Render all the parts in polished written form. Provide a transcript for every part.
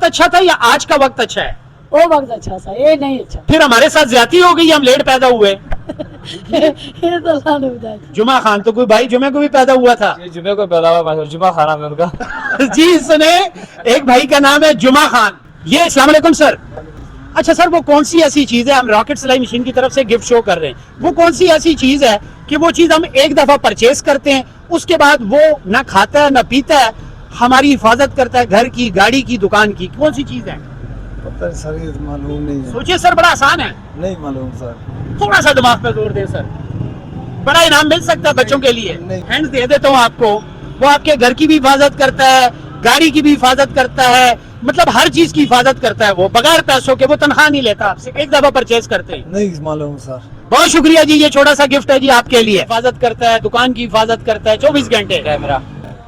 अच्छा था या आज का वक्त अच्छा है? वो वक्त अच्छा था, ये नहीं अच्छा। फिर हमारे साथ ज्यादती हो गई, हम लेट पैदा हुए। ये तो अल्लाह ने बताया था। जुमा खान, तो कोई भाई जुमे को भी पैदा हुआ था? ये जुमे को पैदा हुआ, जुमा खाना में उनका। जी सुने, एक भाई का नाम है जुमा खान। ये अस्सलाम वालेकुम सर। अच्छा सर, वो कौन सी ऐसी चीज है, हम रॉकेट सिलाई मशीन की तरफ से गिफ्ट शो कर रहे हैं, वो कौन सी ऐसी चीज है कि वो चीज हम एक दफा परचेज करते हैं, उसके बाद वो ना खाता है ना पीता है, हमारी हिफाजत करता है, घर की, गाड़ी की, दुकान की? कौन सी चीज है? पता सर, ये मालूम नहीं है। सोचिए सर, बड़ा आसान है। नहीं मालूम सर। थोड़ा सा दिमाग पे जोर दे सर, बड़ा इनाम मिल सकता है बच्चों के लिए। नहीं। हैंड्स दे देता हूँ आपको। वो आपके घर की भी हिफाजत करता है, गाड़ी की भी हिफाजत करता है, मतलब हर चीज की हिफाजत करता है। वो बगैर पैसों के, वो तनख्वाह नहीं लेता आपसे, एक दफा परचेज करते हैं। नहीं मालूम सर। बहुत शुक्रिया जी, ये छोटा सा गिफ्ट है जी आपके लिए। हिफाजत करता है, दुकान की हिफाजत करता है 24 घंटे। कैमरा।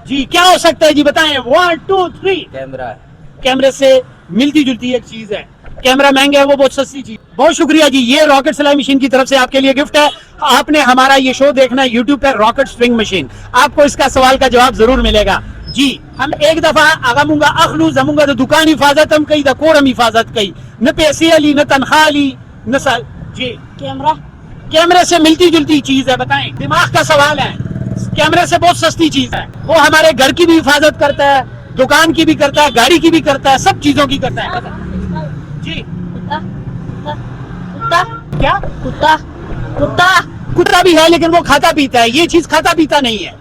जी क्या हो सकता है जी, बताएं। 1 2 3। कैमरा है। कैमरे से मिलती जुलती एक चीज है। कैमरा महंगा है, वो बहुत सस्ती चीज। बहुत शुक्रिया जी, ये रॉकेट सिलाई मशीन की तरफ से आपके लिए गिफ्ट है। आपने हमारा ये शो देखना है यूट्यूब पर, रॉकेट स्विंग मशीन। आपको इसका सवाल का जवाब जरूर मिलेगा जी। हम एक दफा आगामूंगा अखलू जमूंगा तो दुकान हिफाजत हम कही, कोरम हिफाजत कही, न पैसे ली, न तनख्वाह ली, न साल जी। कैमरा। कैमरे से मिलती जुलती चीज है, बताएं। दिमाग का सवाल है। कैमरे से बहुत सस्ती चीज है। वो हमारे घर की भी हिफाजत करता है, दुकान की भी करता है, गाड़ी की भी करता है, सब चीजों की करता है जी। कुत्ता। कुत्ता। क्या? कुत्ता। कुत्ता। कुत्ता भी है, लेकिन वो खाता पीता है, ये चीज खाता पीता नहीं है।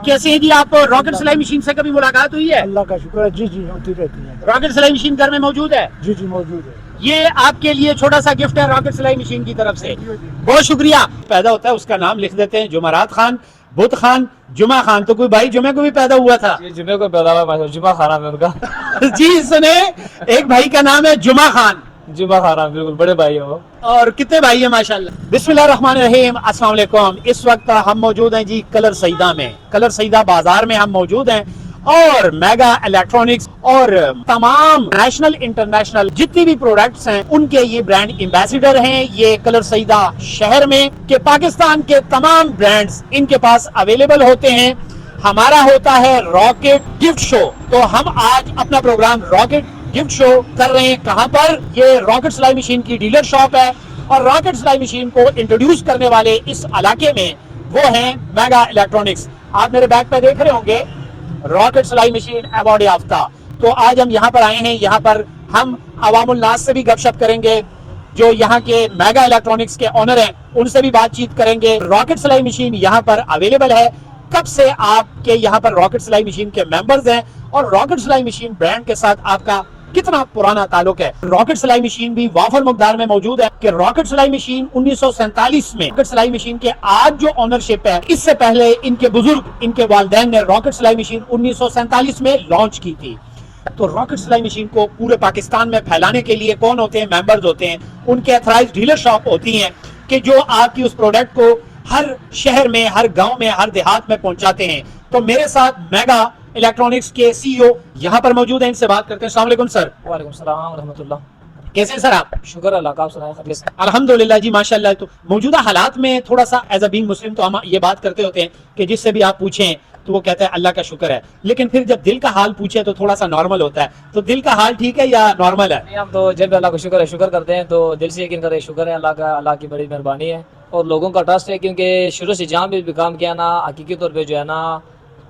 कैसे है जी, आप रॉकेट सिलाई मशीन से कभी मुलाकात हुई है? अल्लाह का शुक्र है। जी जी होती रहती है। रॉकेट सिलाई मशीन घर में मौजूद है? जी जी मौजूद है। ये आपके लिए छोटा सा गिफ्ट है रॉकेट सिलाई मशीन की तरफ से। बहुत शुक्रिया। पैदा होता है, उसका नाम लिख देते हैं जुमरात खान, बुत खान, जुमा खान। तो कोई भाई जुमे को भी पैदा हुआ था? ये जुमे को पैदा हुआ, जुमा खाना में उनका। जी सुने, एक भाई का नाम है जुमा खान। जुमा खाना, बिल्कुल बड़े भाई है वो। और कितने भाई है माशाल्लाह। बिस्मिल्लाहिर्रहमानिर्रहीम, अस्सलाम वालेकुम। इस वक्त हम मौजूद हैं जी कलर सईदा में। कलर सईदा बाजार में हम मौजूद हैं, और मेगा इलेक्ट्रॉनिक्स और तमाम नेशनल इंटरनेशनल जितनी भी प्रोडक्ट्स हैं उनके ये ब्रांड एम्बेसडर हैं। ये कलर सईदा शहर में के पाकिस्तान के तमाम ब्रांड्स इनके पास अवेलेबल होते हैं। हमारा होता है रॉकेट गिफ्ट शो, तो हम आज अपना प्रोग्राम रॉकेट गिफ्ट शो कर रहे हैं। कहां पर? ये रॉकेट सिलाई मशीन की डीलर शॉप है, और रॉकेट सिलाई मशीन को इंट्रोड्यूस करने वाले इस इलाके में वो हैं मेगा इलेक्ट्रॉनिक्स। आप मेरे बैग पे देख रहे होंगे रॉकेट सिलाई मशीन अवार्ड याफ्ता। तो आज हम यहाँ पर आए हैं, यहाँ पर हम अवामुल नास से भी गपशप करेंगे, जो यहाँ के मेगा इलेक्ट्रॉनिक्स के ऑनर हैं उनसे भी बातचीत करेंगे। रॉकेट सिलाई मशीन यहाँ पर अवेलेबल है, कब से आपके यहाँ पर रॉकेट सिलाई मशीन के मेंबर्स हैं, और रॉकेट सिलाई मशीन ब्रांड के साथ आपका कितना पुराना ताल्लुक है। रॉकेट सिलाई मशीन भी वाफर मकदार में मौजूद है कि रॉकेट सिलाई मशीन 1947 में, रॉकेट सिलाई मशीन के आज जो ओनरशिप है, इससे पहले इनके बुजुर्ग, इनके वालिदैन ने रॉकेट सिलाई मशीन 1947 में लॉन्च की थी। तो रॉकेट सिलाई मशीन को पूरे पाकिस्तान में फैलाने के लिए कौन होते हैं? मेंबर्स होते हैं, उनके अथराइज्ड डीलर शॉप होती हैं कि जो आपकी उस प्रोडक्ट को हर शहर में, हर गांव में, हर देहात में पहुंचाते हैं। तो मेरे साथ मेगा इलेक्ट्रॉनिक्स के सीईओ यहाँ पर मौजूद हैं, इनसे बात करते हैं। अस्सलाम वालेकुम सर। वालेकुम सलाम रहमतुल्लाह। कैसे हैं सर आप? शुक्र अल्लाह का, आप सुनाएं खैरियत से? अल्हम्दुलिल्लाह जी माशाल्लाह। तो मौजूदा हालात में थोड़ा सा एज अ बीइंग मुस्लिम तो हम ये बात करते होते हैं कि जिससे भी आप पूछें तो वो कहता है अल्लाह का शुक्र है, लेकिन फिर जब दिल का हाल पूछे तो थोड़ा सा नॉर्मल होता है। तो दिल का हाल ठीक है या नॉर्मल है? नहीं, हम तो जब अल्लाह का शुक्र है, शुक्र करते हैं तो दिल से यकीन करें शुक्र है अल्लाह का, अल्लाह की बड़ी मेहरबानी है और लोगों का ट्रस्ट है। क्योंकि शुरू से जहाँ भी काम किया ना, हकीकी तौर पे जो है ना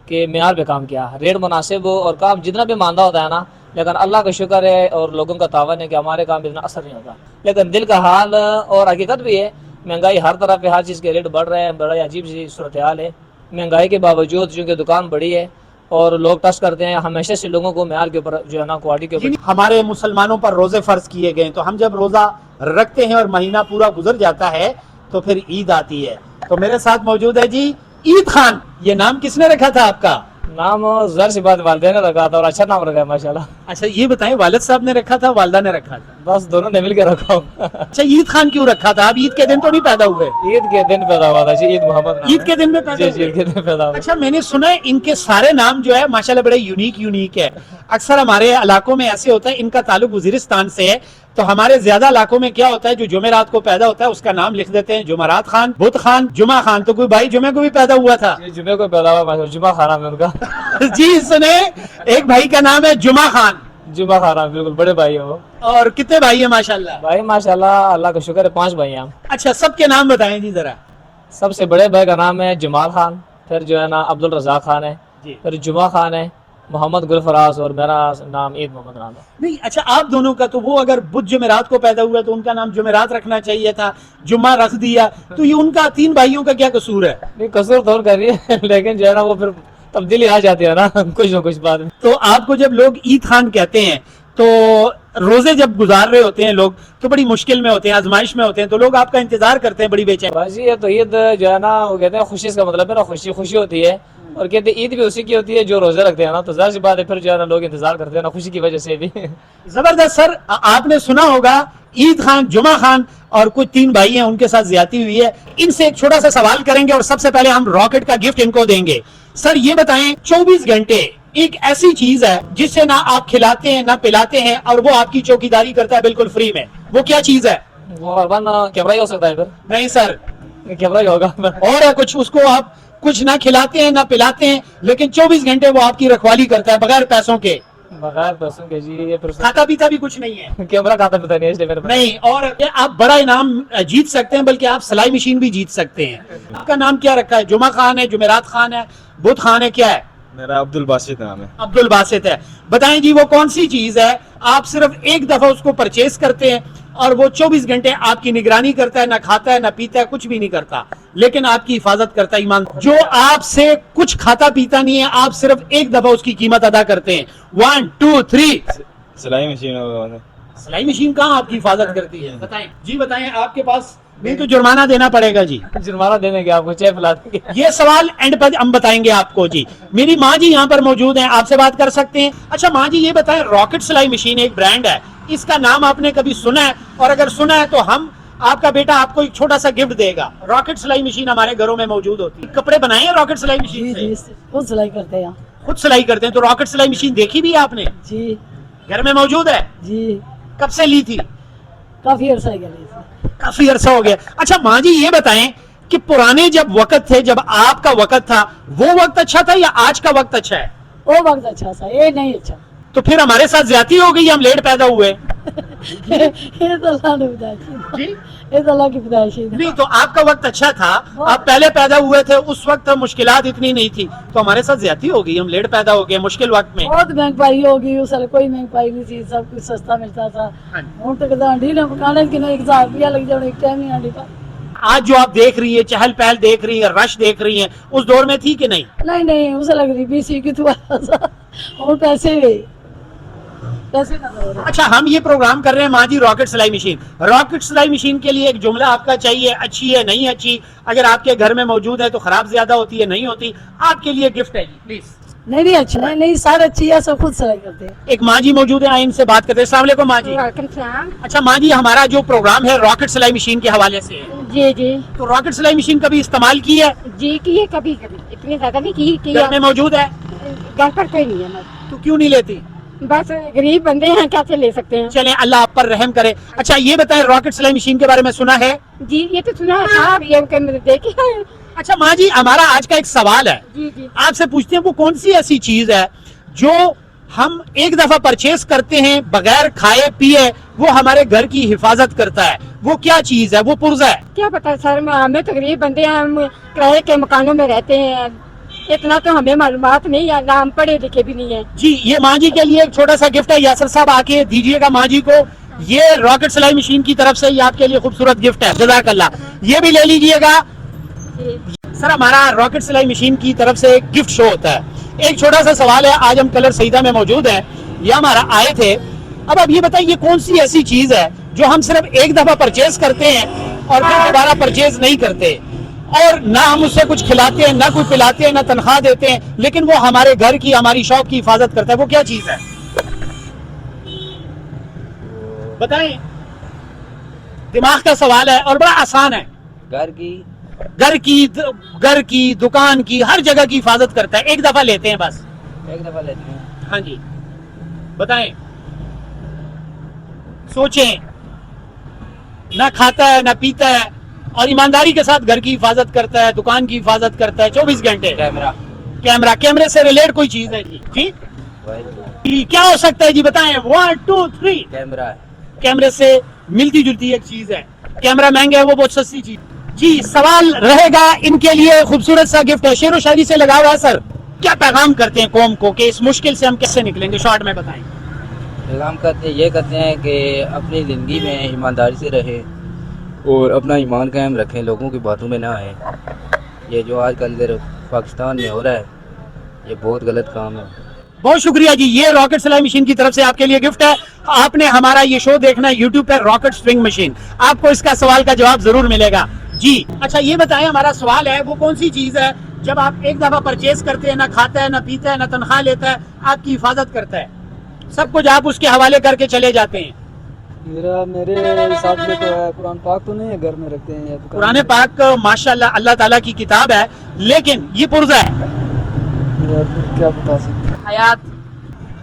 कि मेयार पे काम किया, रेट मुनासिब हो और काम जितना भी मानदा होता है ना, लेकिन अल्लाह का शुक्र है और लोगों का तावन है कि हमारे काम पे इतना असर नहीं होता। लेकिन दिल का हाल और हकीकत भी है, महंगाई हर तरफ पे, हर चीज़ के रेट बढ़ रहे हैं, बड़ा अजीब सी सूरत हाल है। महंगाई के बावजूद चूँकि दुकान बड़ी है और लोग ट्रस्ट करते हैं हमेशा से लोगों को मेयार के ऊपर जो है ना, क्वालिटी के ऊपर। हमारे मुसलमानों पर रोजे फर्ज किए गए, तो हम जब रोजा रखते हैं और महीना पूरा गुजर जाता है तो फिर ईद आती है। तो मेरे साथ मौजूद है जी ईद खान। ये नाम किसने रखा था आपका? नाम ज़ाहिर सी बात वालिदैन ने रखा था और अच्छा नाम रखा है माशाल्लाह। अच्छा ये बताएं, वालिद साहब ने रखा था, वालदा ने रखा था? बस दोनों ने मिलकर रखा हूँ। अच्छा ईद खान क्यों रखा था? आप ईद के दिन तो नहीं पैदा हुए? ईद के दिन पैदा हुआ था जी, ईद मोहम्मद नाम ईद है। के दिन में पैदा जी, हुए? ईद के दिन पैदा हुआ। अच्छा मैंने सुना है इनके सारे नाम जो है माशाल्लाह बड़े यूनिक है। अक्सर हमारे इलाकों में ऐसे होता है, इनका ताल्लुक वजीरिस्तान से है, तो हमारे ज्यादा इलाकों में क्या होता है, जो जुमेरात को पैदा होता है उसका नाम लिख देते हैं जुमरात खान, बुत खान, जुमा खान। तो कोई भाई जुमे को भी पैदा हुआ था? ये जुमे को पैदा हुआ, जुमा खाना में उनका। जी सुने, एक भाई का नाम है जुमा खान। जुमा खा रहा हूँ, बिल्कुल बड़े भाई है वो। और कितने भाई हैं माशाल्लाह? भाई माशाल्लाह अल्लाह का शुक्र है 5 भाई हैं हम। अच्छा, सबके नाम बताएं जी जरा। सबसे बड़े भाई का नाम है जमाल खान, फिर जो है ना अब्दुल रज़ाक खान है, जी। फिर जुमा खान है, मोहम्मद गुलफराज, और मेरा नाम ईद मोहम्मद नाम है। नहीं, अच्छा, आप दोनों का तो वो अगर बुध जुमेरात को पैदा हुआ तो उनका नाम जुमेरात रखना चाहिए था, जुम्मा रख दिया, तो ये उनका 3 भाइयों का क्या कसूर है? नहीं कसूर तो कर रही है लेकिन जो है ना वो फिर तब्दीली आ जाती है ना कुछ ना कुछ बाद में। तो आपको जब लोग ईद खान कहते हैं तो रोजे जब गुजार रहे होते हैं लोग तो बड़ी मुश्किल में होते हैं, आजमाइश में होते हैं, तो लोग आपका इंतजार करते हैं बड़ी बेचैन। बाजी ये तो ईद जो है ना वो कहते हैं खुशी का मतलब है ना, खुशी खुशी होती है, और कहते हैं ईद भी उसी की होती है जो रोजे रखते हैं ना, तो जाहिर सी बात है फिर जो है ना लोग इंतजार करते हैं ना खुशी की वजह से भी। जबरदस्त सर, आपने सुना होगा ईद खान, जुमा खान और कुछ 3 भाई हैं, उनके साथ ज्यादती हुई है। इनसे एक छोटा सा सवाल करेंगे और सबसे पहले हम रॉकेट का गिफ्ट इनको देंगे। सर ये बताएं, 24 घंटे एक ऐसी चीज है जिससे ना आप खिलाते हैं ना पिलाते हैं और वो आपकी चौकीदारी करता है बिल्कुल फ्री में, वो क्या चीज है? वो वरना कैमरा ही हो सकता है, फिर नहीं सर, कैमरा ही होगा। और है कुछ, उसको आप कुछ ना खिलाते हैं ना पिलाते हैं लेकिन 24 घंटे वो आपकी रखवाली करता है बगैर पैसों के। बगैर पैसों के जी, ये फिर खाता पीता भी कुछ नहीं है। कैमरा खाता पता नहीं है इसलिए मेरे पास। नहीं, और ये आप बड़ा इनाम जीत सकते हैं, बल्कि आप सिलाई मशीन भी जीत सकते हैं। आपका नाम क्या रखा है? जुमा खान है, जुमेरात खान है, बुध खान है, क्या है? मेरा अब्दुल बासित नाम है। अब्दुल बासित है। बताएं जी, वो कौन सी चीज है आप सिर्फ एक दफा उसको परचेज करते हैं और वो 24 घंटे आपकी निगरानी करता है, ना खाता है ना पीता है, कुछ भी नहीं करता, लेकिन आपकी हिफाजत करता है, ईमान। जो आपसे कुछ खाता पीता नहीं है, आप सिर्फ एक दफा उसकी कीमत अदा करते हैं। 1 2 3। सिलाई मशीन होगा। सिलाई मशीन कहाँ आपकी हिफाजत करती है? बताएं जी, बताएं। आपके पास नहीं तो जुर्माना देना पड़ेगा जी। जुर्माना देने के आपको चाय पिला देंगे। ये सवाल एंड पर हम बताएंगे आपको जी। मेरी माँ जी यहाँ पर मौजूद हैं, आपसे बात कर सकते हैं। अच्छा माँ जी, ये बताएं, रॉकेट सिलाई मशीन एक ब्रांड है, इसका नाम आपने कभी सुना है? और अगर सुना है तो हम, आपका बेटा आपको एक छोटा सा गिफ्ट देगा। रॉकेट सिलाई मशीन हमारे घरों में मौजूद होती है। कपड़े बनाए हैं रॉकेट सिलाई जी मशीन जी, से? खुद सिलाई करते हैं यहाँ। खुद सिलाई करते हैं? तो रॉकेट सिलाई मशीन देखी भी है आपने? जी घर में मौजूद है? जी, कब से ली थी? काफी अरसा हो गया ली थी। काफी अरसा हो गया। अच्छा माँ जी, ये बताएं कि पुराने जब वक्त थे, जब आपका वक्त था, वो वक्त अच्छा था या आज का वक्त अच्छा है? वो वक्त अच्छा था, ये नहीं अच्छा। तो फिर हमारे साथ ज्यादती हो गई, हम लेट पैदा हुए। ये तो अल्लाह ने बताया जी? ये तो अल्लाह की पैदाइश है। नहीं, तो आपका वक्त अच्छा था, आप पहले पैदा हुए थे, उस वक्त मुश्किलात इतनी नहीं थी, तो हमारे साथ ज्यादती हो गई, हम लेट पैदा हो गए मुश्किल वक्त में। बहुत महंगाई होगी, उस साल कोई महंगाई नहीं थी, सब कुछ सस्ता मिलता था। हूँ तो आंडी ने पकाने के 1000 रुपया लग जाए एक टाइम ही आंडी का। आज जो आप देख रही है, चहल पहल देख रही है, रश देख रही है, उस दौर में थी कि नहीं? नहीं नहीं, उसे लग रही बीसी की तो और पैसे ना दो। अच्छा, हम ये प्रोग्राम कर रहे हैं माँ जी रॉकेट सिलाई मशीन। रॉकेट सिलाई मशीन के लिए एक जुमला आपका चाहिए, अच्छी है नहीं अच्छी? अगर आपके घर में मौजूद है तो खराब ज्यादा होती है, नहीं होती? आपके लिए गिफ्ट है जी, प्लीज। नहीं नहीं अच्छी नहीं नहीं, सारे अच्छी है, सब खुद सिलाई करते हैं। एक माँ जी मौजूद है, इनसे बात करते हैं। अस्सलाम वालेकुम माँ जी। अच्छा माँ जी, हमारा जो प्रोग्राम है रॉकेट सिलाई मशीन के हवाले से है, जी जी तो रॉकेट सिलाई मशीन कभी इस्तेमाल की है? जी की है, कभी कभी इतनी ज्यादा नहीं की घर में मौजूद है? घर पर कोई नहीं है मत। तो क्यों नहीं लेती? बस गरीब बंदे हैं, कैसे ले सकते हैं। चलें, अल्लाह आप पर रहम करे। अच्छा ये बताएं, रॉकेट सिलाई मशीन के बारे में सुना है? जी ये तो सुना है साहब, ये देखे हैं। अच्छा माँ जी, हमारा आज का एक सवाल है, जी जी आपसे पूछते हैं, वो कौन सी ऐसी चीज है जो हम एक दफा परचेज करते हैं बगैर खाए पिए, वो हमारे घर की हिफाजत करता है? वो क्या चीज है? वो पुर्जा है? क्या पता सर, हमें तो गरीब बंदे हैं, हम किराए के मकानों में रहते हैं, इतना तो हमें मालूमात नहीं है, ना हम पढ़े लिखे भी नहीं है। जी, ये माँ जी के लिए एक छोटा सा गिफ्ट है। यासर साहब आके दीजिएगा माँ जी को, ये रॉकेट सिलाई मशीन की तरफ से ये आपके लिए खूबसूरत गिफ्ट है, जज़ाकल्लाह। ये भी ले लीजिएगा। सर हमारा रॉकेट सिलाई मशीन की तरफ से एक गिफ्ट शो होता है। एक छोटा सा सवाल है, आज हम कलर सईदा में मौजूद है, ये हमारा आए थे। अब आप ये बताइए, ये कौन सी ऐसी चीज है जो हम सिर्फ एक दफा परचेज करते हैं और फिर दोबारा परचेज नहीं करते, और ना हम उससे कुछ खिलाते हैं, ना कुछ पिलाते हैं, ना तनख्वाह देते हैं, लेकिन वो हमारे घर की, हमारी शॉप की हिफाजत करता है? वो क्या चीज है? बताएं। दिमाग का सवाल है और बड़ा आसान है। घर की दुकान की, हर जगह की हिफाजत करता है, एक दफा लेते हैं बस। एक दफा लेते हैं। हाँ जी, बताएं, सोचें। ना खाता है ना पीता है, और ईमानदारी के साथ घर की हिफाजत करता है, दुकान की हिफाजत करता है 24 घंटे। कैमरा। कैमरे से रिलेट कोई चीज है जी? जी क्या हो सकता है जी, बताएं। 1 2 3। कैमरा है। कैमरे से मिलती जुलती एक चीज है। कैमरा महंगा है, वो बहुत सस्ती चीज। जी सवाल रहेगा इनके लिए, खूबसूरत सा गिफ्ट है, शेर व शायरी से लगा हुआ है सर। क्या पैगाम करते हैं कौम को कि इस मुश्किल से हम कैसे निकलेंगे, शॉर्ट में बताएं। पैगाम ये करते हैं कि अपनी ज़िंदगी में ईमानदारी से रहें और अपना ईमान कायम रखें, लोगों की बातों में ना आए। ये जो आजकल इधर पाकिस्तान में हो रहा है, ये बहुत गलत काम है। बहुत शुक्रिया जी, ये रॉकेट सिलाई मशीन की तरफ से आपके लिए गिफ्ट है। आपने हमारा ये शो देखना है यूट्यूब पर, रॉकेट स्विंग मशीन, आपको इसका सवाल का जवाब जरूर मिलेगा जी। अच्छा ये बताएं, हमारा सवाल है वो कौन सी चीज है जब आप एक दफा परचेज करते हैं, ना खाता है, ना पीता है, ना तनख्वाह लेता है, आपकी हिफाजत करता है, सब कुछ आप उसके हवाले करके चले जाते हैं। मेरे हिसाब से तो है, कुरान पाक तो नहीं है, घर में रखते हैं या दुकान कुरान पाक माशाल्लाह अल्लाह ताला की किताब है, लेकिन ये पुर्जा है। में। यार क्या बता सकते हैं। हयात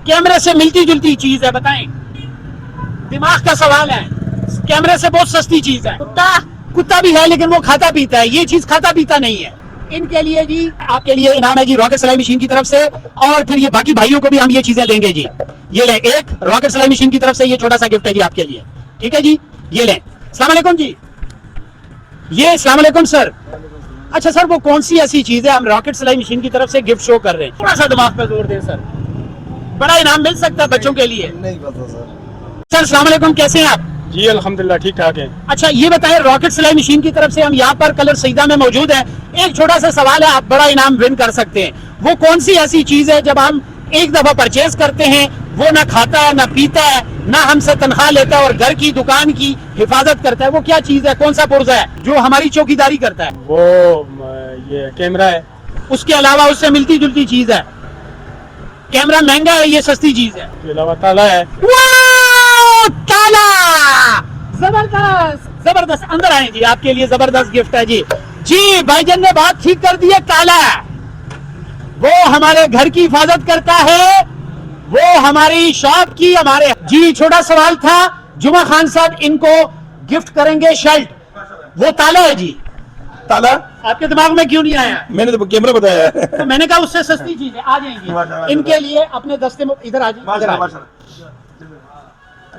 कैमरे से मिलती जुलती चीज है, बताएं। दिमाग का सवाल है, कैमरे से बहुत सस्ती चीज है। कुत्ता भी है लेकिन वो खाता पीता है, ये चीज खाता पीता नहीं है। इनके लिए जी, आपके लिए इनाम है जी रॉकेट सिलाई मशीन की तरफ से, और फिर ये बाकी भाइयों को भी हम ये चीजें देंगे जी। ये लें, एक रॉकेट सिलाई मशीन की तरफ से ये छोटा सा गिफ्ट है जी आपके लिए, ठीक है जी। ये लें। अस्सलाम वालेकुम जी। ये अस्सलाम वालेकुम सर। अच्छा सर, वो कौन सी ऐसी चीज है हम रॉकेट सिलाई मशीन की तरफ से गिफ्ट शो कर रहे हैं, थोड़ा सा दिमाग पे जोर दें सर, बड़ा इनाम मिल सकता है बच्चों के लिए। नहीं पता सर। सर अस्सलाम वालेकुम, कैसे हैं आप? जी अल्हम्दुलिल्लाह ठीक ठाक है। अच्छा ये बताएं, रॉकेट सिलाई मशीन की तरफ से हम यहाँ पर कलर सईदा में मौजूद हैं, एक छोटा सा सवाल है, आप बड़ा इनाम विन कर सकते हैं। वो कौन सी ऐसी चीज है जब हम एक दफा परचेज करते हैं, वो ना खाता है, ना पीता है, ना हमसे तनख्वाह लेता है, और घर की दुकान की हिफाजत करता है, वो क्या चीज है, कौन सा पुर्जा है जो हमारी चौकीदारी करता है? वो ये कैमरा है। उसके अलावा उससे मिलती जुलती चीज है। कैमरा महंगा है, ये सस्ती चीज है। उसके अलावा ताला है। वाह, ताला, जबरदस्त जबरदस्त। अंदर आए जी, आपके लिए जबरदस्त गिफ्ट है जी। जी भाईजान ने बात ठीक कर दी है, ताला वो हमारे घर की हिफाजत करता है, वो हमारी शॉप की, हमारे जी। छोटा सवाल था, जुमा खान साहब इनको गिफ्ट करेंगे शर्ट, वो ताला है जी। ताला आपके दिमाग में क्यों नहीं आया? मैंने तो कैमरा बताया है। तो मैंने कहा उससे सस्ती चीज है, आ जाएंगी इनके लिए अपने दस्ते में। इधर आ जाए,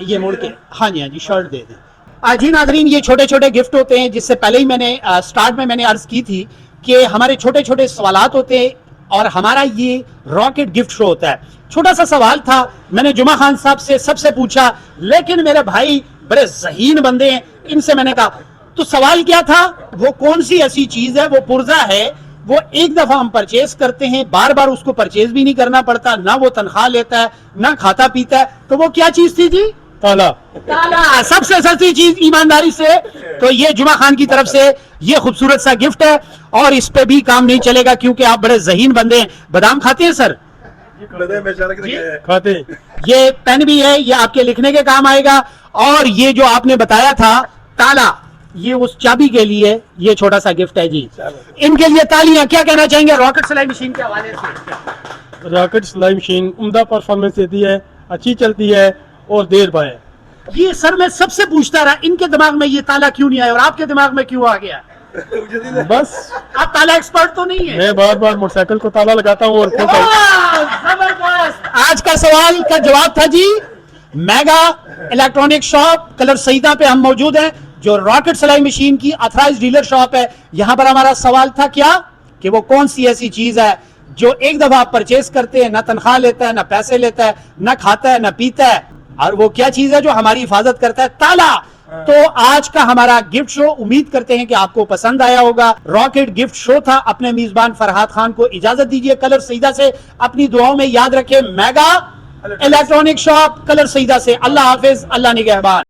ये मोड़ के, हाँ जी हाँ जी, शर्ट दे दें। जी नाजरीन, ये छोटे छोटे गिफ्ट होते हैं, जिससे पहले ही मैंने स्टार्ट में मैंने अर्ज की थी कि हमारे छोटे छोटे सवालात होते हैं और हमारा ये रॉकेट गिफ्ट शो होता है। छोटा सा सवाल था, मैंने जुमा खान साहब से सबसे पूछा, लेकिन मेरे भाई बड़े ज़हीन बंदे हैं, इनसे मैंने कहा तो सवाल क्या था, वो कौन सी ऐसी चीज है, वो पुर्जा है, वो एक दफा हम परचेज करते हैं, बार बार उसको परचेज भी नहीं करना पड़ता, ना वो तनख्वाह लेता है, ना खाता पीता है, तो वो क्या चीज थी जी? ताला। ताला, सबसे सस्ती चीज ईमानदारी से। तो ये जुमा खान की तरफ से ये खूबसूरत सा गिफ्ट है, और इस पे भी काम नहीं चलेगा क्योंकि आप बड़े ज़हीन बंदे हैं। बादाम खाते हैं सर? खाते। ये पेन भी है, ये आपके लिखने के काम आएगा। और ये जो आपने बताया था ताला, ये उस चाबी के लिए ये छोटा सा गिफ्ट है जी। इनके लिए तालियां। क्या कहना चाहेंगे रॉकेट सिलाई मशीन के हवाले से? रॉकेट सिलाई मशीन उम्दा परफॉर्मेंस देती है, अच्छी चलती है और देर पाए। ये सर मैं सबसे पूछता रहा, इनके दिमाग में ये ताला क्यों नहीं आया और आपके दिमाग में क्यों आ गया? बस आप ताला एक्सपर्ट तो नहीं है? मैं बार बार मोटरसाइकिल को ताला लगाता हूँ और जबरदस्त। आज का सवाल का जवाब था जी, mega electronic shop Kallar Syedan पे हम मौजूद हैं, जो रॉकेट सिलाई मशीन की ऑथराइज्ड डीलर शॉप है। यहां पर हमारा सवाल था क्या, कि वो कौन सी ऐसी चीज है जो एक दफा आप परचेज करते हैं, ना तनख्वाह लेता है, ना पैसे लेता है, ना खाता है, ना पीता है, और वो क्या चीज है जो हमारी हिफाजत करता है? ताला। तो आज का हमारा गिफ्ट शो उम्मीद करते हैं कि आपको पसंद आया होगा। रॉकेट गिफ्ट शो था। अपने मेजबान फरहाद खान को इजाजत दीजिए कलर सईदा से। अपनी दुआओं में याद रखें mega electronic shop Kallar Syedan से। अल्लाह हाफिज, अल्लाह निगहबान।